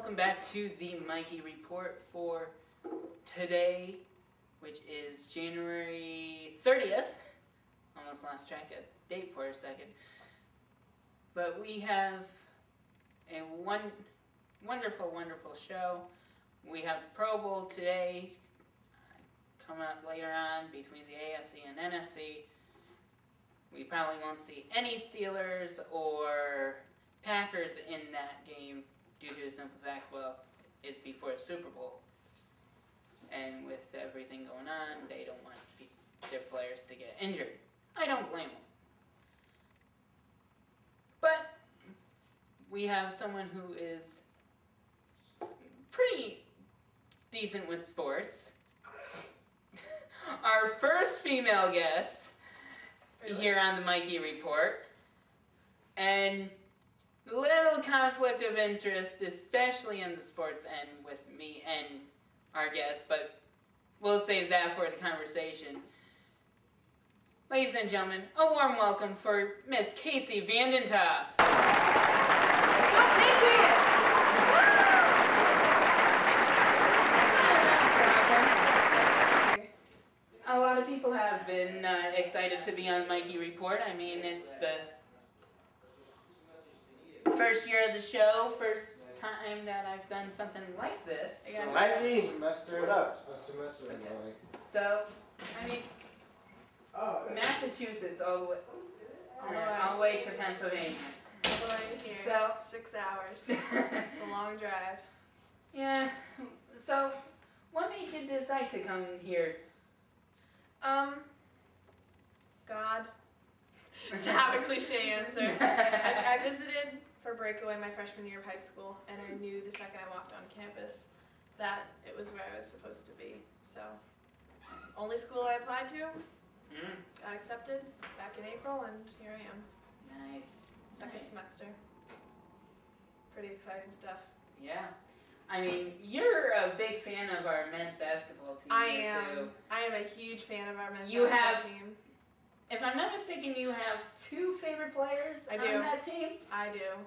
welcome back to the Mikey Report for today, which is January 30th. Almost lost track of the date for a second. But we have a wonderful, wonderful show. We have the Pro Bowl today, coming up later on between the AFC and NFC. We probably won't see any Steelers or Packers in that game due to the simple fact, well, it's before the Super Bowl. And with everything going on, they don't want their players to get injured. I don't blame them. But we have someone who is pretty decent with sports. Our first female guest here on the Mikey Report. And little conflict of interest, especially in the sports end with me and our guest, but we'll save that for the conversation. Ladies and gentlemen, a warm welcome for Miss Casey Vandentop. Go Patriots! A lot of people have been excited to be on Mikey Report. I mean, it's the first year of the show, first time that I've done something like this. Mikey, semester. What up? Semester. Okay. So, I mean, Massachusetts all the way to Pennsylvania. All the way here. So 6 hours. It's a long drive. Yeah. So, what made you decide to come here? God. To have a cliche answer. I visited for breakaway my freshman year of high school, and I knew the second I walked on campus that it was where I was supposed to be. So, only school I applied to, got accepted back in April, and here I am. Nice. Second semester. Pretty exciting stuff. Yeah. I mean, you're a big fan of our men's basketball team. I am. I am a huge fan of our men's basketball team. If I'm not mistaken, you have two favorite players on that team? I do.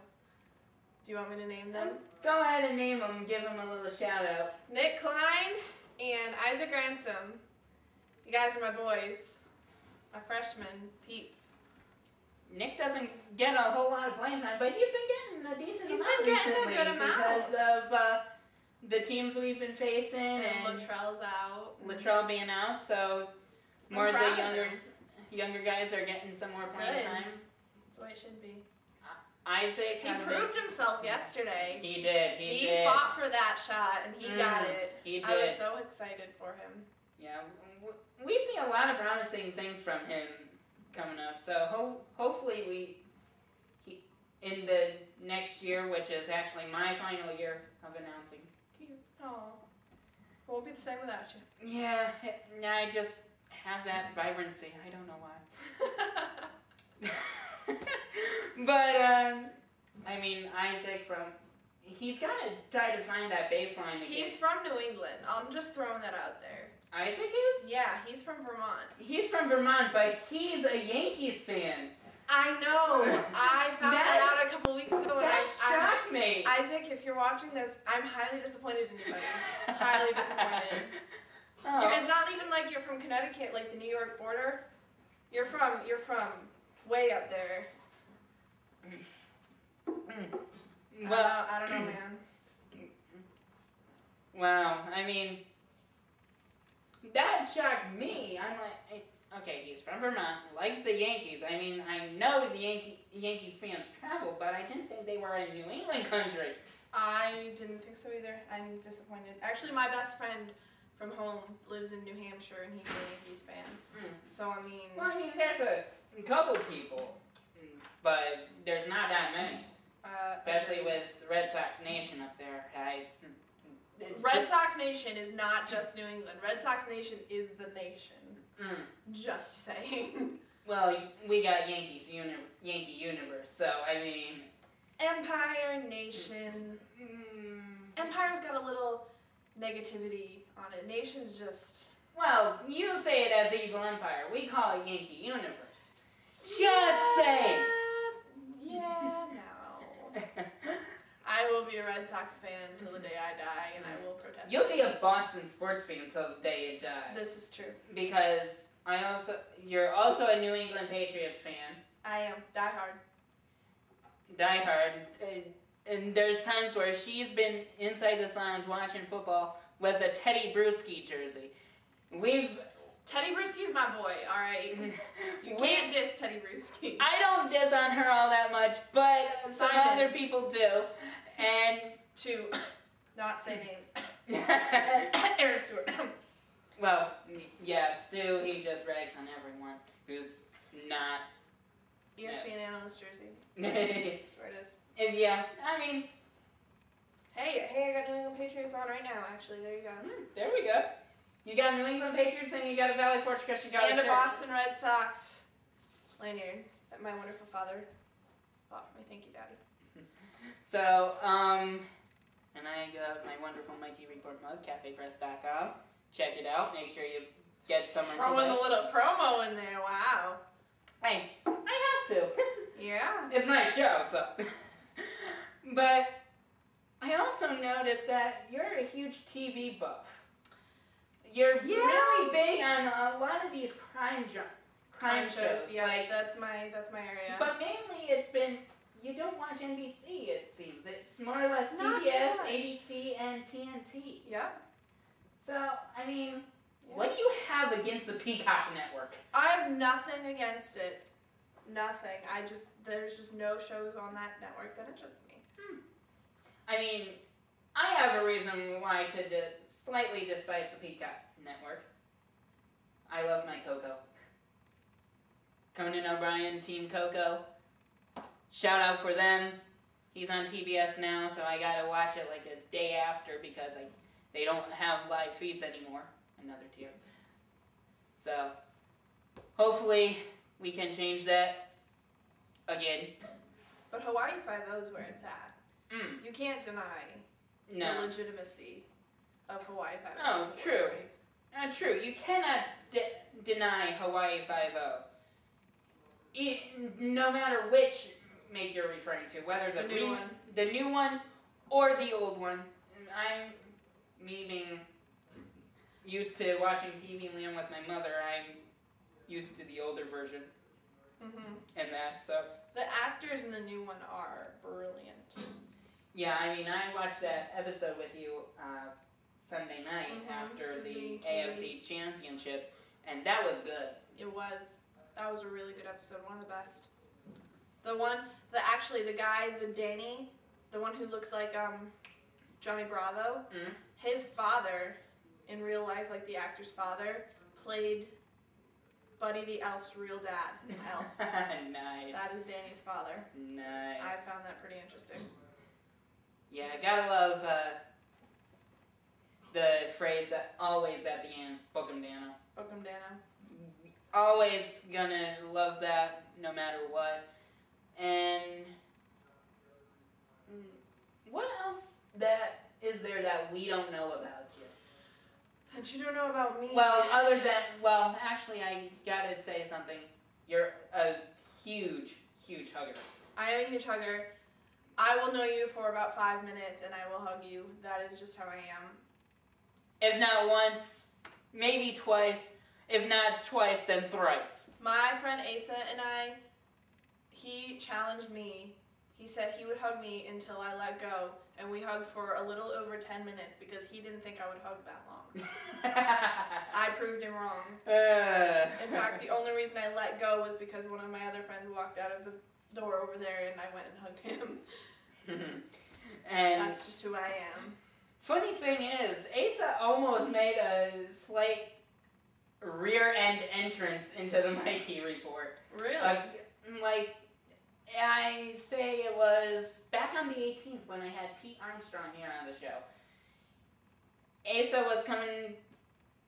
Do you want me to name them? Go ahead and name them. Give them a little shout out. Nick Klein and Isaac Ransom. You guys are my boys. My freshmen, peeps. Nick doesn't get a whole lot of playing time, but he's been getting a decent amount recently because of the teams we've been facing and Latrell's out. Latrell being out, so more of the younger guys are getting some more playing time. That's the way it should be. Isaac, he proved himself yesterday. He did. He fought for that shot and he got it. He did. I was so excited for him. Yeah, we see a lot of promising things from him coming up. So hopefully in the next year, which is actually my final year of announcing. Oh, won't be the same without you. Yeah, I just have that vibrancy. I don't know why. But I mean, Isaac he's got to try to find that baseline again. He's from New England. I'm just throwing that out there. Isaac is? Yeah, he's from Vermont. He's from Vermont, but he's a Yankees fan. I know. I found that out a couple weeks ago. That shocked me. Isaac, if you're watching this, I'm highly disappointed in you, buddy. Highly disappointed. Oh. It's not even like you're from Connecticut, like the New York border. You're from way up there. Well, I don't know, man. Wow, I mean, that shocked me. I'm like, okay, he's from Vermont, likes the Yankees. I mean, I know the Yankees fans travel, but I didn't think they were a New England country. I didn't think so either. I'm disappointed. Actually, my best friend from home lives in New Hampshire, and he's a Yankees fan. So, I mean... Well, I mean, there's a couple people, but there's not that many. Especially with Red Sox Nation up there. Red Sox Nation is not just New England. Red Sox Nation is the nation. Just saying. Well, we got Yankee Universe, so I mean... Empire, Nation. Empire's got a little negativity on it. Nation's just... Well, you say it as Evil Empire. We call it Yankee Universe. Just saying. Yeah, no. I will be a Red Sox Sox fan until the day I die, and I will protest. You'll be a Boston sports fan until the day you die. This is true. Because you're also a New England Patriots fan. I am. Die hard. Die hard. And there's times where she's been inside this lounge watching football with a Teddy Bruschi jersey. Teddy Bruschi is my boy, alright? You can't diss Teddy Bruschi. I don't diss on her all that much, but some other people do. And to not say names. Aaron Stewart. Well, yeah, Stu, he just rags on everyone who's not... ESPN analyst jersey. That's where it is. Yeah, I mean... Hey, I got New England Patriots on right now, actually. There you go. There we go. You got New England Patriots and you got a Valley Forge Christian College. And a Boston Red Sox lanyard that my wonderful father bought for me. Thank you, Daddy. So, and I got my wonderful Mikey report mug, cafepress.com. Check it out. Make sure you get some merchandise. Throwing a little promo in there. Wow. Hey, I have to. Yeah. It's my show, so. But I also noticed that you're a huge TV buff. You're really big on a lot of these crime shows. Yeah, like, that's my area. But mainly it's been, you don't watch NBC, it seems. It's more or less CBS, ABC, and TNT. Yeah. So, I mean, what do you have against the Peacock Network? I have nothing against it. Nothing. There's just no shows on that network that interest me. I mean, I have a reason why to slightly despise the Peacock Network. I love my Coco. Conan O'Brien, Team Coco. Shout out for them. He's on TBS now, so I gotta watch it like a day after because they don't have live feeds anymore. Another tier. So, hopefully we can change that again. But Hawaii Five-O is where it's at. You can't deny the legitimacy of Hawaii Five-O. Oh, true. True. You cannot deny Hawaii Five-O. No matter which make you're referring to, whether the new one or the old one. Me being used to watching TV Land with my mother, I'm used to the older version. And that, so. The actors in the new one are brilliant. Yeah, I mean, I watched that episode with you Sunday night after the AFC Championship, and that was good. It was. That was a really good episode, one of the best. The guy, Danny, the one who looks like Johnny Bravo, his father, in real life, like the actor's father, played Buddy the Elf's real dad in Elf. Nice. That is Danny's father. Nice. I found that pretty interesting. Yeah, I gotta love the phrase that always at the end, Book 'em Dana. Book 'em Dana. Always gonna love that no matter what. And what else is there that we don't know about you? That you don't know about me? Well, actually I gotta say something. You're a huge, huge hugger. I am a huge hugger. I will know you for about 5 minutes and I will hug you. That is just how I am. If not once, maybe twice. If not twice, then thrice. My friend Asa and he challenged me. He said he would hug me until I let go. And we hugged for a little over 10 minutes because he didn't think I would hug that long. I proved him wrong. In fact, the only reason I let go was because one of my other friends walked out of the door over there and I went and hugged him. And that's just who I am. Funny thing is, Asa almost made a slight rear end entrance into the Mikey report. Really? Like, I say it was back on the 18th when I had Pete Armstrong here on the show. Asa was coming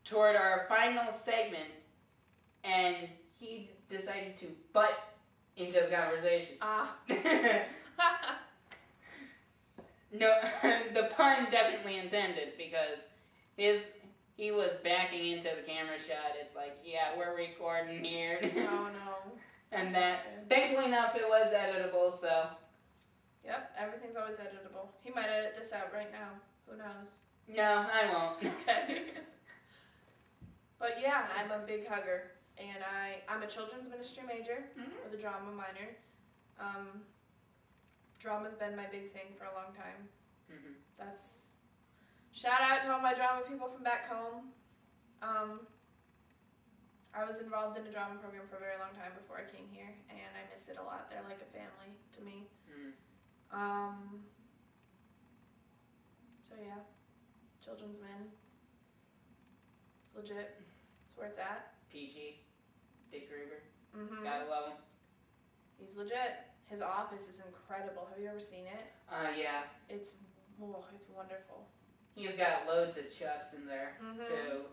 toward our final segment, and he decided to butt into the conversation. No, the pun definitely intended, because he was backing into the camera shot. It's like, yeah, we're recording here. Oh no. And that, thankfully enough, it was editable, so Yep, everything's always editable. He might edit this out right now. Who knows? No, I won't. Okay. But yeah, I'm a big hugger, and I'm a children's ministry major with a drama minor. Drama's been my big thing for a long time. That's shout out to all my drama people from back home. I was involved in a drama program for a very long time before I came here, and I miss it a lot. They're like a family to me. So yeah, children's min. It's legit. It's where it's at. PG, Dick Gruber. Mm-hmm. Gotta love him. He's legit. His office is incredible. Have you ever seen it? Yeah. It's wonderful. He's got loads of chucks in there, Mm-hmm. too.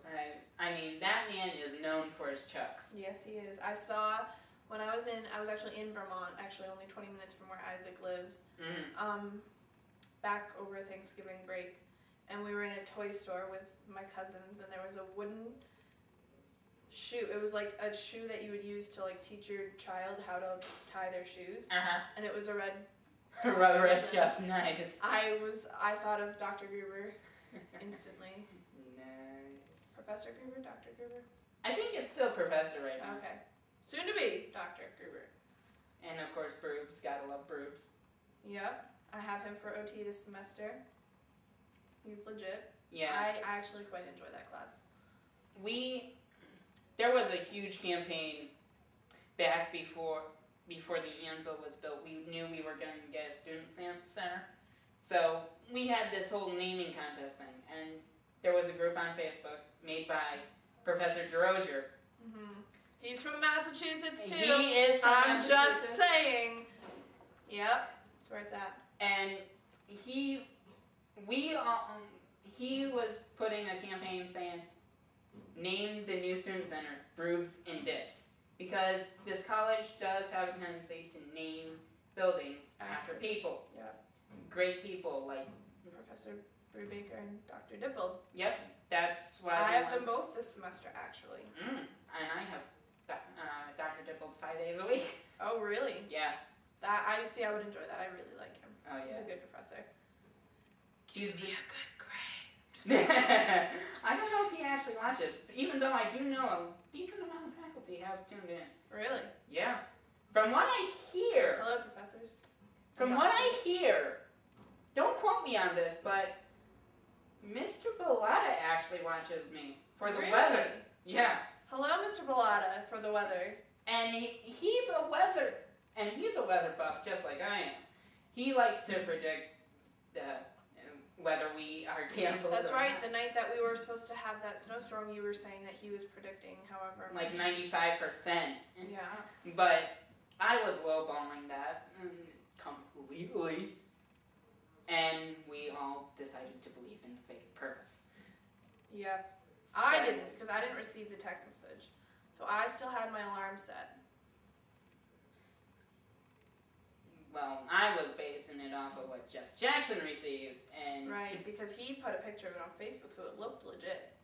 I mean, that man is known for his chucks. Yes, he is. I saw when I was actually in Vermont, actually only 20 minutes from where Isaac lives. Back over Thanksgiving break, and we were in a toy store with my cousins, and there was a wooden shoe. It was like a shoe that you would use to like teach your child how to tie their shoes. And it was a red Red chuck, nice. I thought of Dr. Gruber instantly. Nice. Professor Gruber, Dr. Gruber. I think it's still Professor right now. Okay. Soon to be Dr. Gruber. And of course, Broobs. Gotta love Broobs. Yep. I have him for OT this semester. He's legit. Yeah. I actually quite enjoy that class. There was a huge campaign back before the Anvil was built. We knew we were going to get a student center. So we had this whole naming contest thing. And there was a group on Facebook made by Professor DeRozier. He's from Massachusetts too. He is from Massachusetts. I'm just saying. Yep. That's where it's at. And he was putting a campaign saying, name the new student center Broobs and Dips. Because this college does have a tendency to name buildings after people. Yep. Great people like Professor Brubaker and Dr. Dippold. Yep, that's why I have them both this semester actually. And I have Dr. Dippold 5 days a week. Oh really? Yeah. I would enjoy that. I really like him. Oh yeah. He's a good professor. He's Give me a good grade. I don't know if he actually watches, but even though I do know a decent amount of faculty have tuned in. Really? Yeah. From what I hear. Hello, professors. From what I hear, don't quote me on this, but Mr. Bellata actually watches me for the weather. Yeah. Hello, Mr. Bellata, for the weather. And he's a weather buff just like I am. He likes to predict whether we are canceled. That's or right. not. The night that we were supposed to have that snowstorm, you were saying that he was predicting however Like much. 95%. Yeah. But I was lowballing that completely. And we all decided to believe in the fake purpose. Yeah. I didn't, because I didn't receive the text message. So I still had my alarm set. Well, I was basing it off of what Jeff Jackson received, and Right, because he put a picture of it on Facebook, so it looked legit.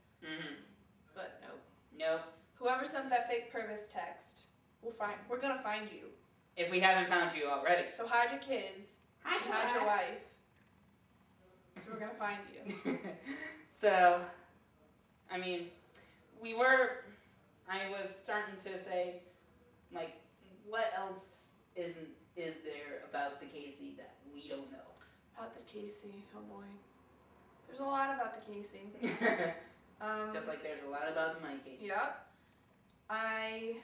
But nope. Nope. Whoever sent that fake purpose text, we're gonna find you. If we haven't found you already. So hide your kids. Hide your wife. So we're gonna find you. So, I mean, I was starting to say, like, what else is there about the Casey that we don't know? About the Casey, oh boy. There's a lot about the Casey. Just like there's a lot about the Mikey. Yep. I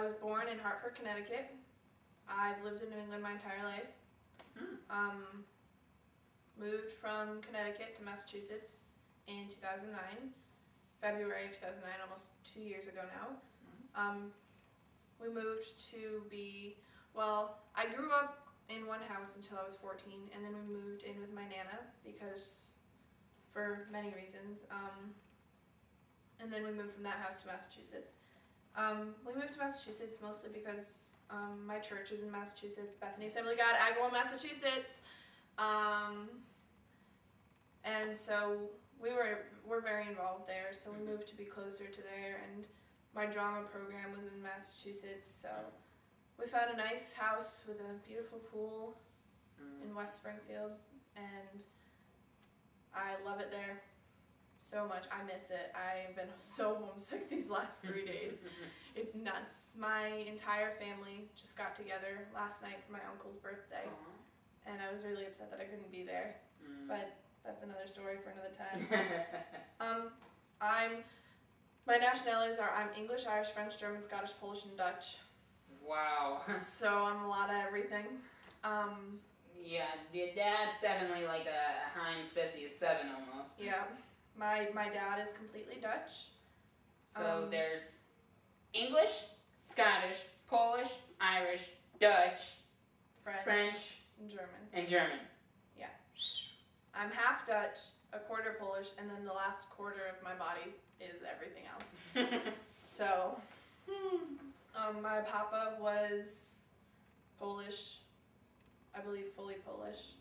was born in Hartford, Connecticut. I've lived in New England my entire life. Moved from Connecticut to Massachusetts in 2009, February of 2009, almost 2 years ago now. We moved to I grew up in one house until I was 14, and then we moved in with my Nana for many reasons. And then we moved from that house to Massachusetts. We moved to Massachusetts mostly because my church is in Massachusetts, Bethany Assembly of God, Agawam, Massachusetts. And so we're very involved there, so we moved to be closer to there, and my drama program was in Massachusetts, so We found a nice house with a beautiful pool in West Springfield, and I love it there so much. I miss it. I've been so homesick these last 3 days. It's nuts. My entire family just got together last night for my uncle's birthday, and I was really upset that I couldn't be there, but that's another story for another time. My nationalities are I'm English, Irish, French, German, Scottish, Polish, and Dutch. Wow. So I'm a lot of everything. Yeah, your dad's definitely like a Heinz 57 almost. Yeah. My dad is completely Dutch. So there's English, Scottish, Polish, Irish, Dutch, French, and German. Yeah. I'm half Dutch, a quarter Polish, and then the last quarter of my body is everything else. So, my papa was Polish, I believe fully Polish.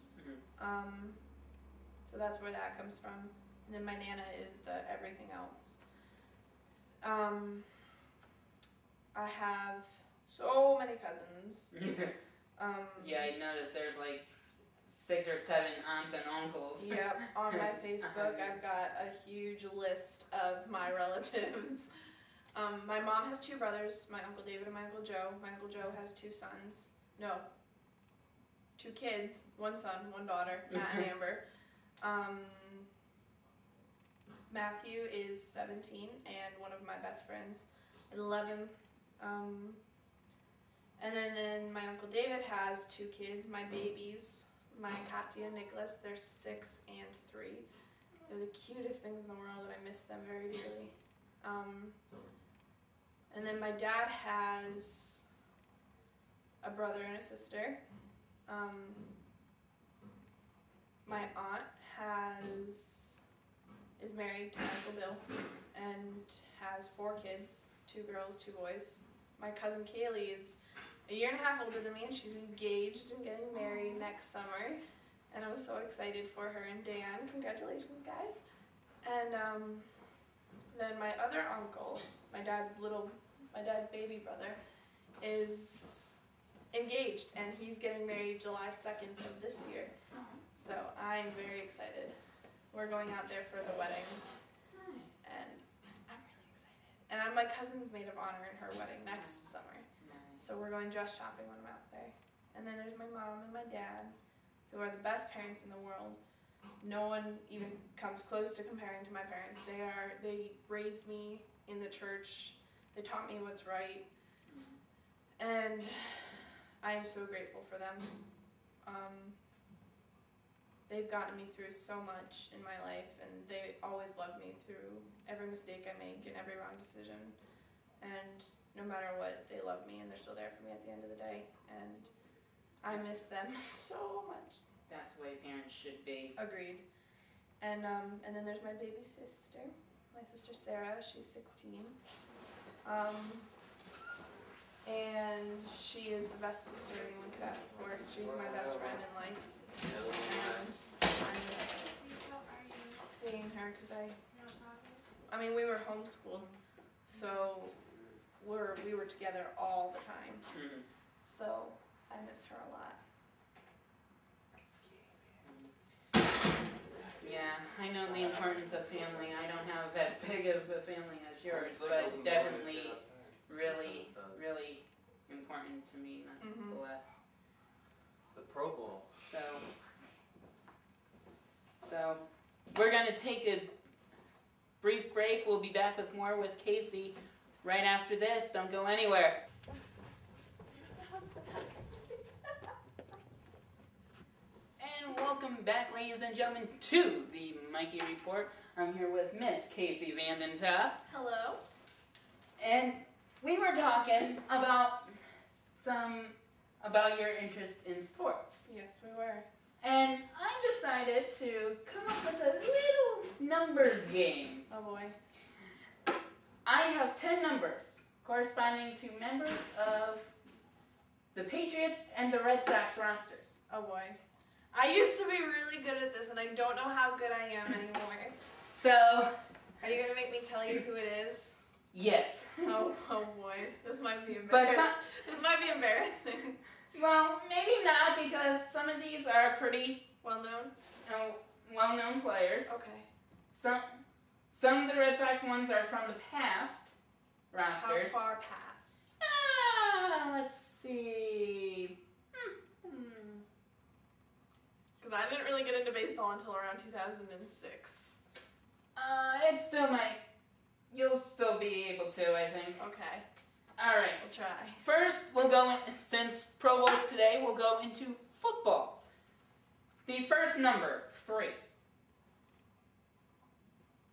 So that's where that comes from. And then my nana is the everything else. I have so many cousins. Yeah, I noticed there's like 6 or 7 aunts and uncles. Yep, on my Facebook I've got a huge list of my relatives. My mom has 2 brothers, my Uncle David and my Uncle Joe. My Uncle Joe has 2 sons. No, 2 kids, 1 son, 1 daughter, Matt and Amber. Matthew is 17 and one of my best friends. I love him. And then my Uncle David has 2 kids, my babies, my Katya and Nicholas. They're 6 and 3. They're the cutest things in the world, and I miss them very dearly. And then my dad has a brother and a sister. My aunt is married to my Uncle Bill and has 4 kids, 2 girls, 2 boys. My cousin Kaylee is a year and a half older than me, and she's engaged and getting married next summer. And I'm so excited for her and Dan. Congratulations, guys. And then my other uncle, my dad's baby brother, is engaged, and he's getting married July 2nd of this year. So I'm very excited. We're going out there for the wedding. Nice. And I'm really excited. And I'm my cousin's maid of honor in her wedding next summer. Nice. So we're going dress shopping when I'm out there. And then there's my mom and my dad, who are the best parents in the world. No one even comes close to comparing to my parents. They raised me in the church. They taught me what's right. And I am so grateful for them. They've gotten me through so much in my life, and they always love me through every mistake I make and every wrong decision. And no matter what, they love me, and they're still there for me at the end of the day. And I miss them so much. That's the way parents should be. Agreed. And then there's my baby sister, my sister Sarah. She's 16. And she is the best sister anyone could ask for. She's my best friend in life. And I miss seeing her because I mean, we were homeschooled, so we were together all the time. So I miss her a lot. Yeah, I know the importance of family. I don't have as big of a family as yours, but definitely really, really important to me nonetheless. The Pro Bowl. So we're going to take a brief break. We'll be back with more with Casey right after this. Don't go anywhere. And welcome back, ladies and gentlemen, to the Mikey Report. I'm here with Miss Casey Vandentop. Hello. And we were talking about your interest in sports. Yes, we were. And I decided to come up with a little numbers game. Oh boy. I have 10 numbers corresponding to members of the Patriots and the Red Sox rosters. Oh boy. I used to be really good at this, and I don't know how good I am anymore. So, Are you going to make me tell you who it is? Yes. Oh boy, this might be But embarrassing. This might be embarrassing. well, maybe not because some of these are pretty Well known. well-known players. Okay. Some of the Red Sox ones are from the past rosters. How far past? Let's see. Because I didn't really get into baseball until around 2006. It still might. You'll still be able to, I think. Okay. All right. We'll try. First, we'll go since Pro Bowl's today, we'll go into football. The first number, 3.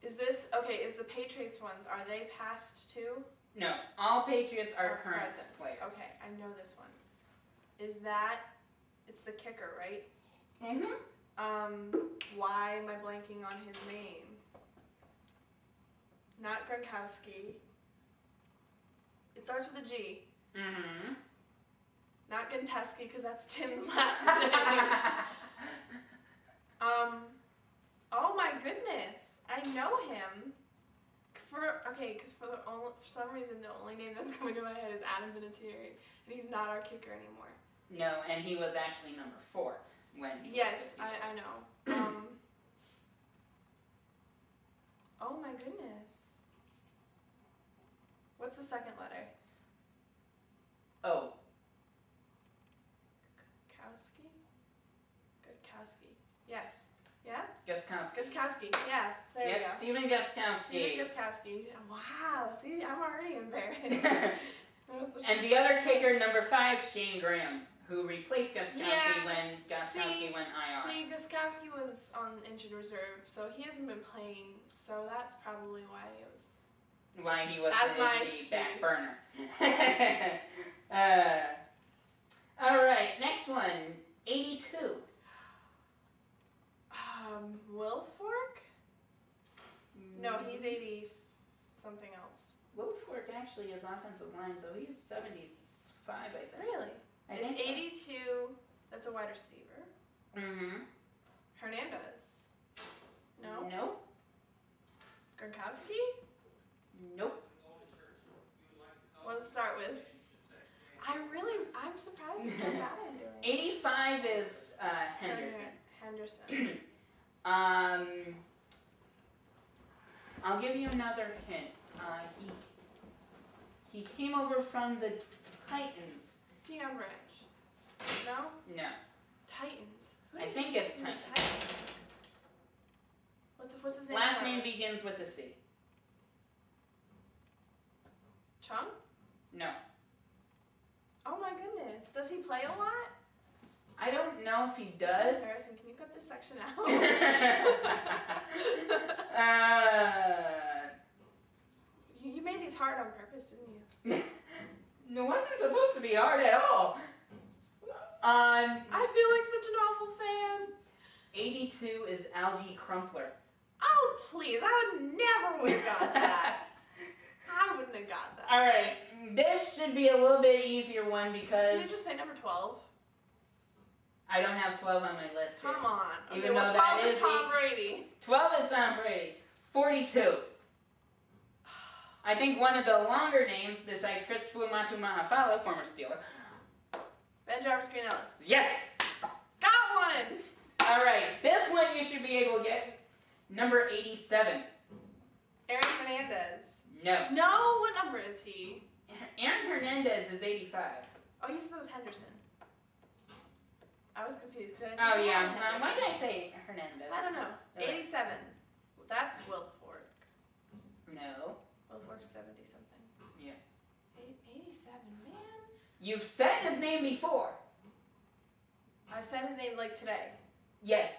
Is this okay? Is the Patriots ones? Are they past too? No, all Patriots are Or current present. players. Okay, I know this one. Is that? It's the kicker, right? Mm-hmm. Why am I blanking on his name? Not Gronkowski. It starts with a G. Mm-hmm. Not Gonteski, because that's Tim's last name. Oh my goodness, I know him. Because for some reason the only name that's coming to my head is Adam Vinatieri, and he's not our kicker anymore. No, and he was actually number 4 when he Yes, was I know. Oh my goodness. What's the second letter? Oh. Kowski? Gudkowski. Yes. Yeah? Guskowski. Guskowski. Yeah. There we Yep, go. Steven Guskowski. Steven Guskowski. Wow. See, I'm already embarrassed. That was And the other kicker, number 5, Shane Graham, who replaced Guskowski Yeah. when Guskowski went IR. See, Guskowski was on injured reserve, so he hasn't been playing. So that's probably why it was. Why he was That's in my the excuse. back burner. All right, next one, 82. Wilfork? No, he's 80 something else. Wilfork actually is offensive line, so he's 75, I think. Really? I It's think so. 82. That's a wide receiver. Mm-hmm. Hernandez. No. Nope. Gronkowski? Nope. What does it start with? I'm surprised at how bad I'm doing. 85 is Henderson. Henderson. I'll give you another hint. He came over from the Titans. Deion Branch. No? No. Titans. Who I did think he it's in the Titans. What's his name? Last start name with? begins with a C. Chung? No. Oh my goodness. Does he play a lot? I don't know if he This does. is embarrassing. Can you cut this section out? You made these hard on purpose, didn't you? It wasn't supposed to be hard at all. I feel like such an awful fan. 82 is Algie Crumpler. Oh, please. I would have got that. I wouldn't have got that. All right, this should be a little bit easier one Can you because just say number 12? I don't have 12 on my list here. Come on. Okay, Even well, though 12 that is is Tom Brady. 12 is Tom Brady. 42. I think one of the longer names besides Christopher Matu Mahafala, former Steeler. Ben Jarvis Green Ellis. Yes! Got one! All right, this one you should be able to get. Number 87. Aaron Hernandez. No. No, what number is he? Aaron Hernandez is 85. Oh, you said that was Henderson. I was confused because I didn't Oh, think yeah. it was Henderson. Why did I say Hernandez? I don't know. All right. 87. That's Wilfork. No. Wilfork's 70 something. Yeah. 87, man. You've said his name before. I've said his name like today. Yes.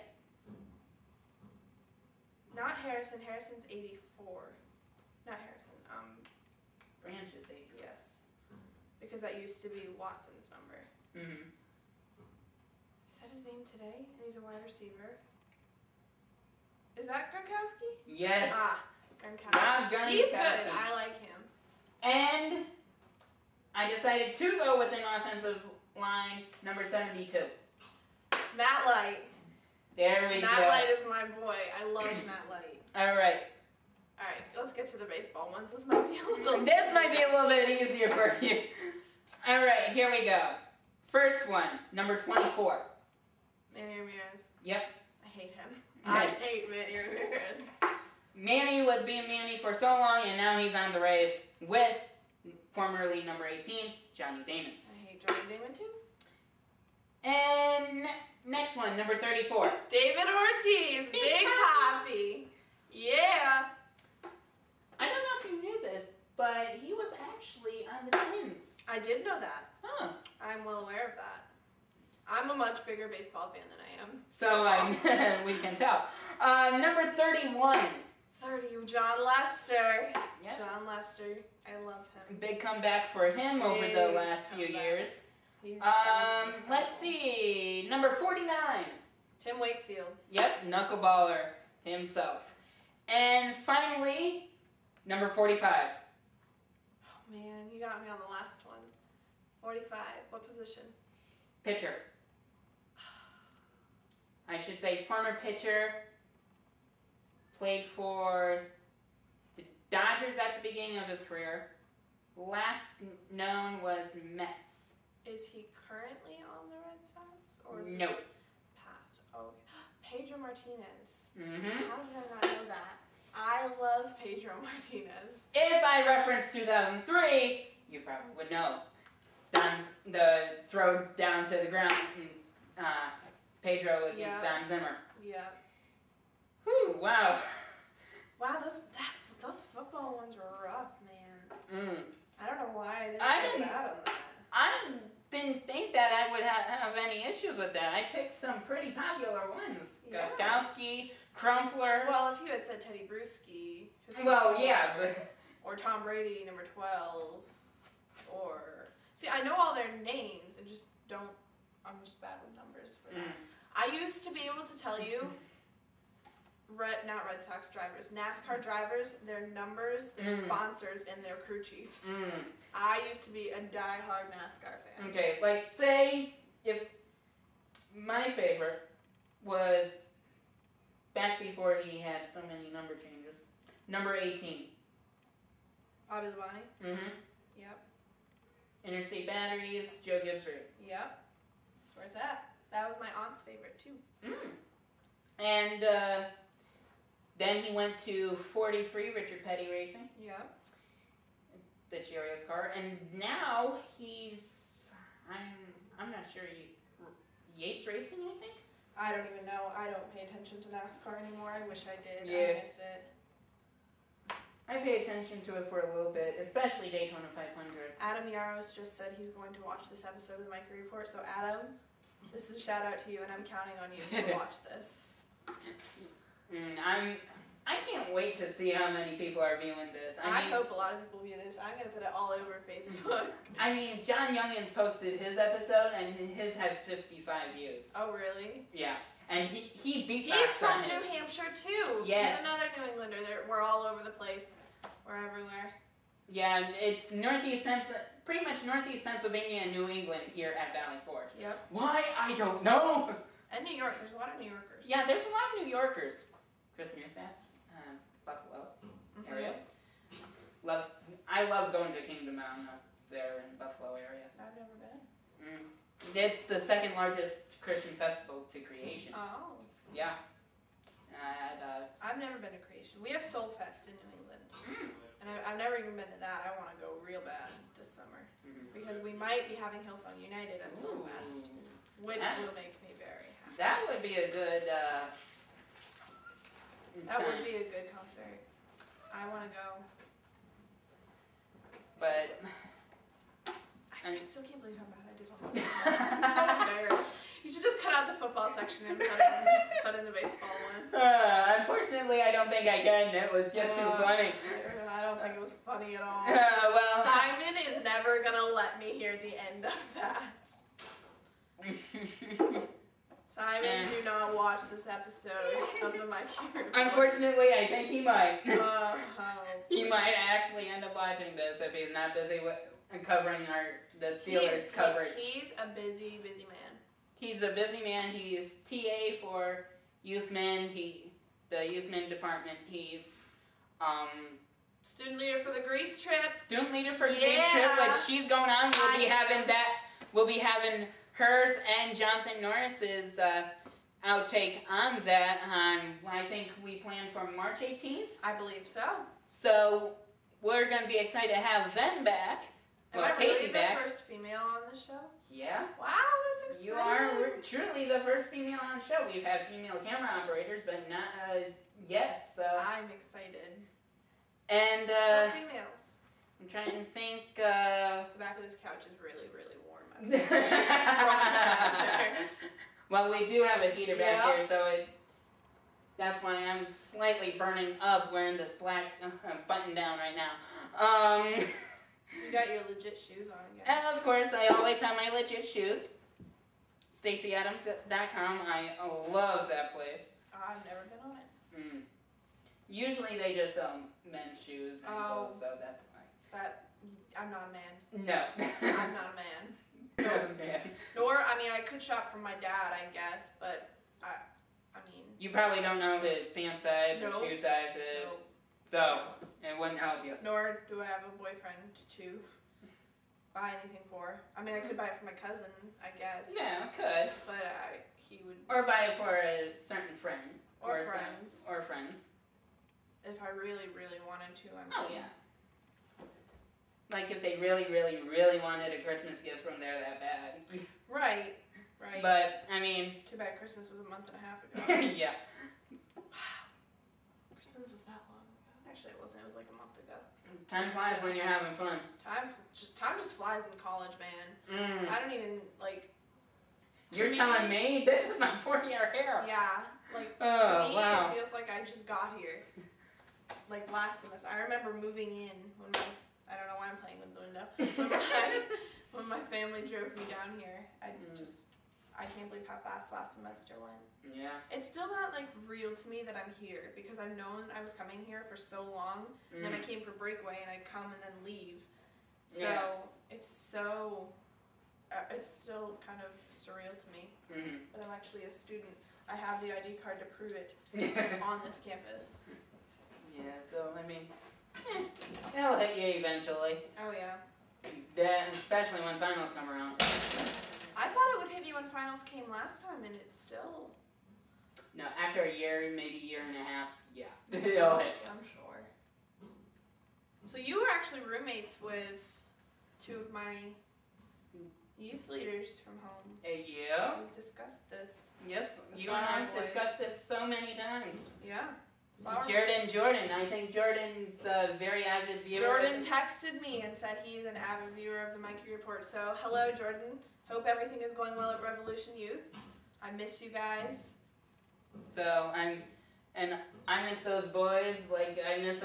Not Harrison. Harrison's 84. Not Harrison. Branch is 80. Yes. Because that used to be Watson's number. Mm-hmm. Said his name today, and he's a wide receiver. Is that Gronkowski? Yes. Ah, Gronkowski. Rob Gronkowski. He's good. I like him. And I decided to go with an offensive line, number 72. Matt Light. There we Matt go. Light is my boy. I love Matt Light. All right. All right, let's get to the baseball ones. This might be a little. This might be a little bit easier for you. All right, here we go. First one, number 24. Manny Ramirez. Yep. I hate him. I hate Manny Ramirez. Manny was being Manny for so long, and now he's on the Rays with formerly number 18, Johnny Damon. I hate Johnny Damon too. And next one, number 34. David Ortiz, Big Papi. Yeah. I don't know if you knew this, but he was actually on the Twins. I did know that. Huh. I'm well aware of that. I'm a much bigger baseball fan than I am. So we can tell. Number 31. 30, John Lester. Yep. John Lester. I love him. Big comeback for him over the last few years. Let's see. Number 49. Tim Wakefield. Yep, knuckleballer himself. And finally, number 45. Oh man, you got me on the last one. 45. What position? Pitcher. I should say former pitcher. Played for the Dodgers at the beginning of his career. Last known was Mets. Is he currently on the Red Sox? Or is No. this past? Oh, Pedro Martinez. Mm-hmm. How did I not know that? I love Pedro Martinez. If I referenced 2003, you probably would know. The throw down to the ground, Pedro against Don Zimmer. Yeah. Whew, wow. Wow, those football ones were rough, man. Mm. I don't know why I I didn't didn't- feel bad on that. I didn't think that I would have any issues with that. I picked some pretty popular ones. Yeah. Gostkowski, Crumpler. Well, if you had said Teddy Bruschi. 54, Well, yeah, but or Tom Brady, number 12. Or. See, I know all their names. I just don't. I'm just bad with numbers for that. I used to be able to tell you. Not Red Sox drivers, NASCAR drivers, their numbers, their sponsors, and their crew chiefs. I used to be a die-hard NASCAR fan. Okay, like say if my favorite was back before he had so many number changes. Number 18. Bobby Labonte. Mm-hmm. Yep. Interstate Batteries, Joe Gibbs. Yep. That's where it's at. That was my aunt's favorite too. And then he went to 43 Richard Petty Racing, Yep. the Cheerios car, and now he's I'm not sure Yates Racing, I think. I don't even know. I don't pay attention to NASCAR anymore. I wish I did. Yeah. I miss it. I pay attention to it for a little bit, especially Daytona 500. Adam Yaros just said he's going to watch this episode of the Mikey Report. So Adam, this is a shout out to you, and I'm counting on you to watch this. I can't wait to see how many people are viewing this. I hope a lot of people view this. I'm going to put it all over Facebook. I mean, John Youngins posted his episode, and his has 55 views. Oh, really? Yeah, and he beat He's Fox from on New his. Hampshire, too. Yes. He's another New Englander. We're all over the place. We're everywhere. Yeah, and it's pretty much northeast Pennsylvania and New England here at Valley Forge. Yep. Why? I don't know. And New York. There's a lot of New Yorkers. Yeah, there's a lot of New Yorkers. Chris Newsats, Buffalo area. I love going to Kingdom Mountain up there in Buffalo area. I've never been. It's the second largest Christian festival to creation. Oh. Yeah. I've never been to Creation. We have Soul Fest in New England. And I've never even been to that. I want to go real bad this summer. Because we might be having Hillsong United at Soul Fest. Which will make me very happy. That would be a good That would be a good concert. I want to go. But I still can't believe how bad I did on that. I'm so embarrassed. You should just cut out the football section and put in the baseball one. Unfortunately, I don't think I can. It was just too funny. I don't think it was funny at all. Well, Simon is never going to let me hear the end of that. Simon, do not watch this episode of the Mikey Report. Unfortunately, I think he might. He Please. might actually end up watching this if he's not busy covering the Steelers coverage. He's a busy, busy man. He's a busy man. He's TA for Youth Men. The Youth Men department. He's Student leader for the Greece trip. Student leader for the Greece trip, which she's going on. We'll be having that. We'll be having hers and Jonathan Norris's outtake on that on, I think we plan for March 18th. I believe so. So we're going to be excited to have them back. Am Well, I Casey really back. the first female on the show? Yeah. Wow, that's exciting. You are truly the first female on the show. We've had female camera operators, but not yes. So. I'm excited. And No females. I'm trying to think. The back of this couch is really, really warm. I'm just throwing that out there. Well, we do have a heater back here, so that's why I'm slightly burning up wearing this black button down right now. You got your legit shoes on again. And of course, I always have my legit shoes. StaceyAdams.com. I love that place. I've never been on it. Usually they just sell men's shoes and clothes, so that's why. I'm not a man. No. I'm not a man. No, man. Nor, I mean, I could shop for my dad, I guess, but I mean. You probably don't know his pant size or shoe sizes, so it wouldn't help you. Nor do I have a boyfriend to buy anything for. I mean, I could buy it for my cousin, I guess. Yeah, I could. But he would. Or buy it for a certain friend. Or friends. Or friends. If I really, really wanted to, I mean. Oh, yeah. Like if they really, really, really wanted a Christmas gift from there that bad. Right. But, I mean. Too bad Christmas was a month and a half ago. Yeah. Wow. Christmas was that long ago. Actually, it wasn't. It was like a month ago. Time flies when you're having fun. Time just flies in college, man. I don't even, like. You're telling me? This is my 4-year hair. Yeah. Like, to me, it feels like I just got here. Like, last semester. I remember moving in when I don't know why I'm playing with the window. When my family drove me down here, I can't believe how fast last semester went. Yeah. It's still not, like, real to me that I'm here, because I've known I was coming here for so long, and then I came for breakaway, and I'd come and then leave. So, it's still kind of surreal to me that I'm actually a student. I have the ID card to prove it on this campus. Yeah, so, I mean, it'll hit you eventually. Oh, yeah. Especially when finals come around. I thought it would hit you when finals came last time, and it's still. No, after a year, maybe a year and a half, yeah. It'll hit you. I'm sure. So you were actually roommates with 2 of my youth leaders from home. Yeah. We've discussed this. Yes, The you and I have Flower Boys. discussed this so many times. Yeah. Jordan. I think Jordan's a very avid viewer. Jordan texted me and said he's an avid viewer of the Mikey Report. So, hello, Jordan. Hope everything is going well at Revolution Youth. I miss you guys. So, I miss those boys like I miss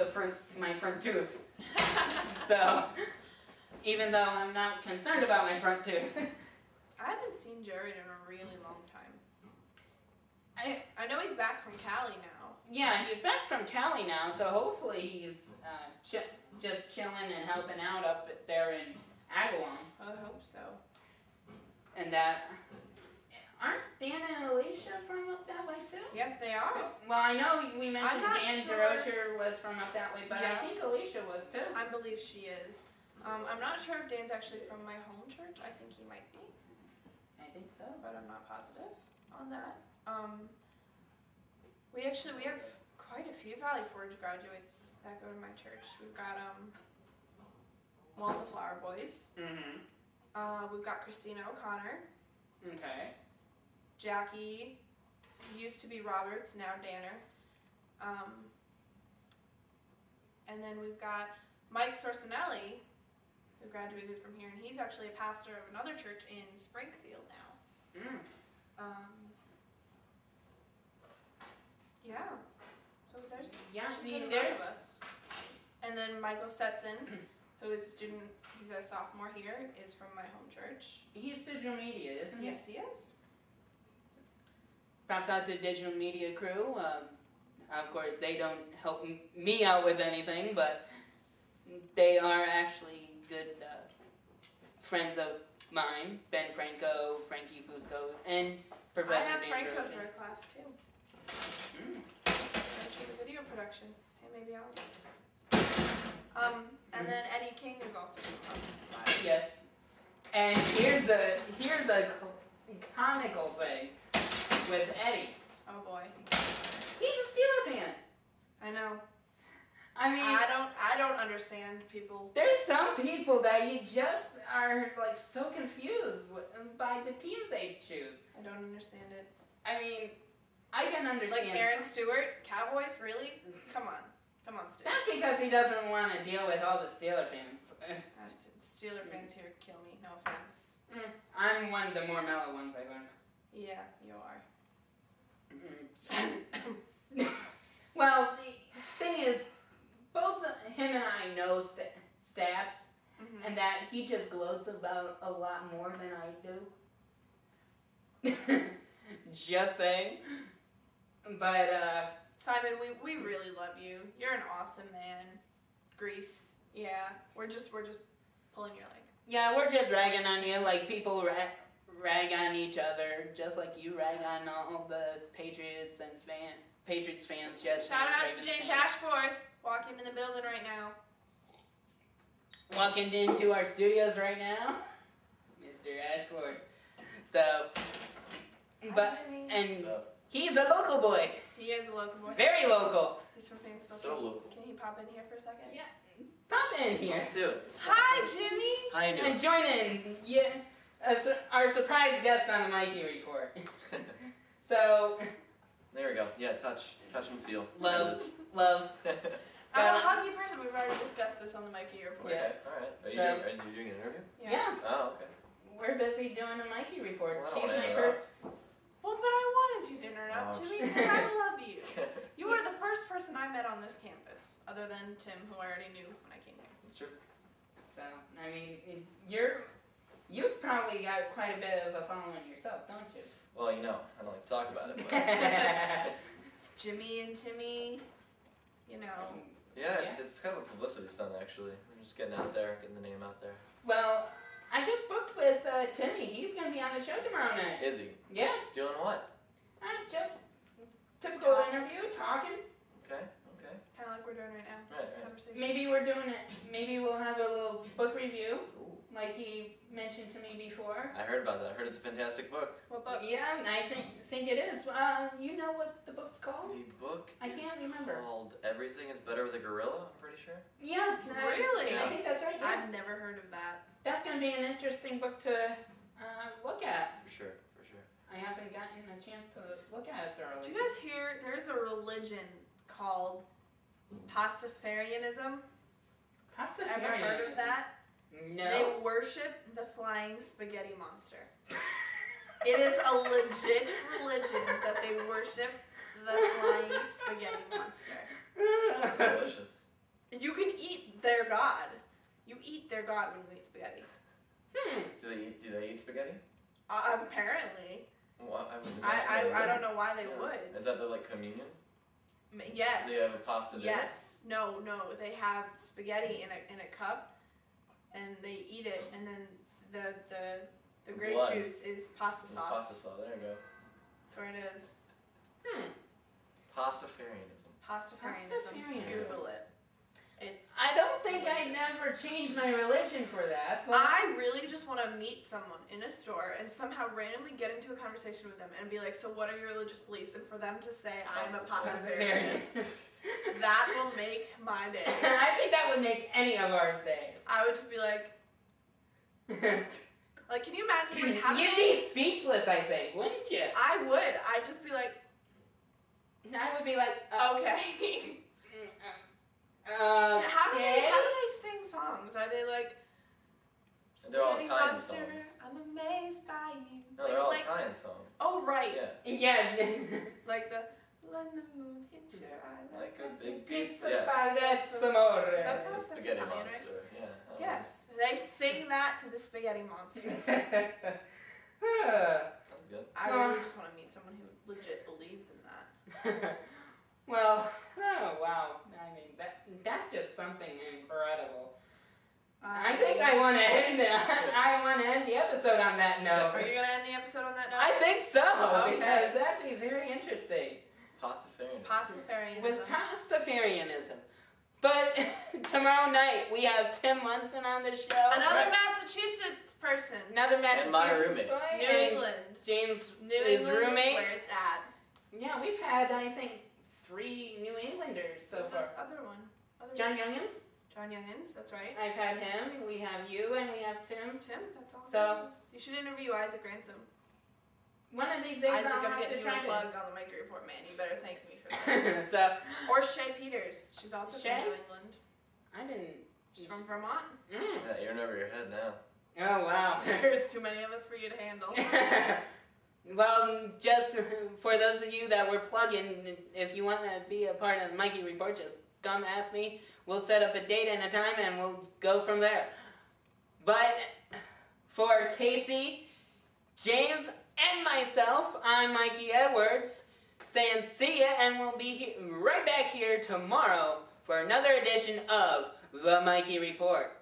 my front tooth. So, even though I'm not concerned about my front tooth. I haven't seen Jared in a really long time. I know he's back from Cali now. Yeah, he's back from Cali now, so hopefully he's just chilling and helping out up there in Agawam. I hope so. And that, aren't Dan and Alicia from up that way too? Yes, they are. Well, I know we mentioned Dan sure. DeRocher was from up that way, but Yeah. I think Alicia was too. I believe she is. I'm not sure if Dan's actually from my home church. I think he might be, I think so. but I'm not positive on that. We have quite a few Valley Forge graduates that go to my church. We've got the Flower Boys. We've got Christina O'Connor. Okay. Jackie used to be Roberts, now Danner. And then we've got Mike Sorcinelli, who graduated from here, and he's actually a pastor of another church in Springfield now. Yeah. So there's there's of us. And then Michael Stetson, who is a student, he's a sophomore here, is from my home church. He's digital media, isn't he? Yes, he is. Props out to the digital media crew. Of course, they don't help me out with anything, but they are actually good friends of mine. Ben Franco, Frankie Fusco, and Professor I have Dan Franco Grossman. for a class too. The video production. Him maybe I'll. And then Eddie King is also on. Yes. And here's a comical thing with Eddie. Oh boy. He's a Steeler fan. I know. I mean, I don't understand people. there's some people that you just are like so confused by the teams they choose. I don't understand it. I mean, I can understand. Like Aaron Stewart, Cowboys, really? Come on, Stewart. That's because he doesn't want to deal with all the Steeler fans. Steeler fans here kill me. No offense. I'm one of the more mellow ones, I think. Yeah, you are. Simon. Well, the thing is, both him and I know stats, and that he just gloats about a lot more than I do. Just saying. But, Simon, we really love you. You're an awesome man. Grease. Yeah, we're just pulling your leg. yeah, we're just ragging on you like people rag on each other, just like you rag on all the Patriots and Patriots fans, Jets Shout fans, out Ravens to James fans. Ashforth, walking in the building right now. Walking into our studios right now, Mr. Ashford. So, but, and What's up? he's a local boy. He is a local boy. Very local. He's from Phoenix. So local. Can he pop in here for a second? Yeah, pop in here. Let's do it. Hi, Jimmy. How you doing? And join in. Yeah, our surprise guest on the Mikey Report. So, There we go. Yeah, touch and feel. love. I'm a huggy person. We've already discussed this on the Mikey Report. Yeah. Okay, all right. Are you doing an interview? Yeah, Oh, okay. we're busy doing a Mikey Report. Well, I She's don't wanna my first. Well, but I wanted you to interrupt, Oh. Jimmy, because I love you. You are the first person I met on this campus, other than Tim, who I already knew when I came here. That's true. So, I mean, you've probably got quite a bit of a following yourself, don't you? Well, I don't like to talk about it, but Jimmy and Timmy, you know. yeah, it's kind of a publicity stunt actually. We're just getting out there, getting the name out there. Well, I just booked with Timmy. He's going to be on the show tomorrow night. Is he? Yes. Doing what? Just typical interview, talking. Okay. Kind of like we're doing right now. Right. Conversation. Maybe we're doing it. Maybe we'll have a little book review, Ooh. like he mentioned to me before. I heard about that. I heard it's a fantastic book. What book? Yeah, and I think it is. You know what the book's called? The book I is can't remember. called Everything is Better with a Gorilla, I'm pretty sure. Yeah. Really? I think that's right. Yeah. I've never heard of that. That's going to be an interesting book to look at. For sure. I haven't gotten a chance to look at it thoroughly. Did you guys hear there's a religion called Pastafarianism? Ever heard of that? No. They worship the flying spaghetti monster. It is a legit religion that they worship the flying spaghetti monster. It's delicious. You can eat their god. You eat their god when you eat spaghetti. Do they eat spaghetti? Apparently. Well, I don't know why they would. Is that the like communion? Yes. Do they have a pasta dinner? Yes. No. They have spaghetti in a cup, and they eat it, and then the grape blood. juice is pasta sauce. Pasta sauce. There you go. That's where it is. Pastafarianism. Pastafarianism. Google it. It's. I don't think I'd never change my religion for that. But I really just want to meet someone in a store and somehow randomly get into a conversation with them and be like, so what are your religious beliefs? And for them to say, I'm a Pastafarian. That will make my day. I think that would make any of ours days. I would just be like, can you imagine, like, how You'd be speechless, I think, wouldn't you? I would. I'd just be like, I would be like, okay. How How do they sing songs? Are they like, They're all "Spaghetti Italian monster, songs. I'm amazed by you." No, they're all like, Italian songs. oh right, Yeah. Yeah. like the "Let the moon hit your eye Like a big Pizza Yeah. spaghetti amore. That's It's a spaghetti Italian, right? monster. Yeah. Yes, they sing that to the spaghetti monster. Sounds good. I really just want to meet someone who legit believes in that. Well, oh wow. I mean, that's just something incredible. I think I want to end the episode on that note. Are you gonna end the episode on that note? I think so, Okay. because that'd be very interesting. Pastafarianism. With Pastafarianism. But tomorrow night we have Tim Munson on the show. Another Massachusetts person. Another Massachusetts And my roommate. boy. New And England. James, New his England roommate. is where it's at. Yeah, we've had, I think, 3 New Englanders so Who's far. the other one? John Youngins. John Youngins, that's right. I've had him. We have you, and we have Tim. Tim, that's all. So- You should interview Isaac Ransom. One of these days Isaac, I'll I'm have to getting you try a to. plug on the Mikey Report, man. You better thank me for this. So Or Shay Peters. She's also Shay? from New England. I didn't. She's from Vermont. Mm. Yeah, you're in over your head now. Oh wow. There's too many of us for you to handle. Well, just for those of you that were plugging, if you want to be a part of the Mikey Report, just come ask me. We'll set up a date and a time, and we'll go from there. But for Casey, James, and myself, I'm Mikey Edwards, saying see ya, and we'll be right back here tomorrow for another edition of the Mikey Report.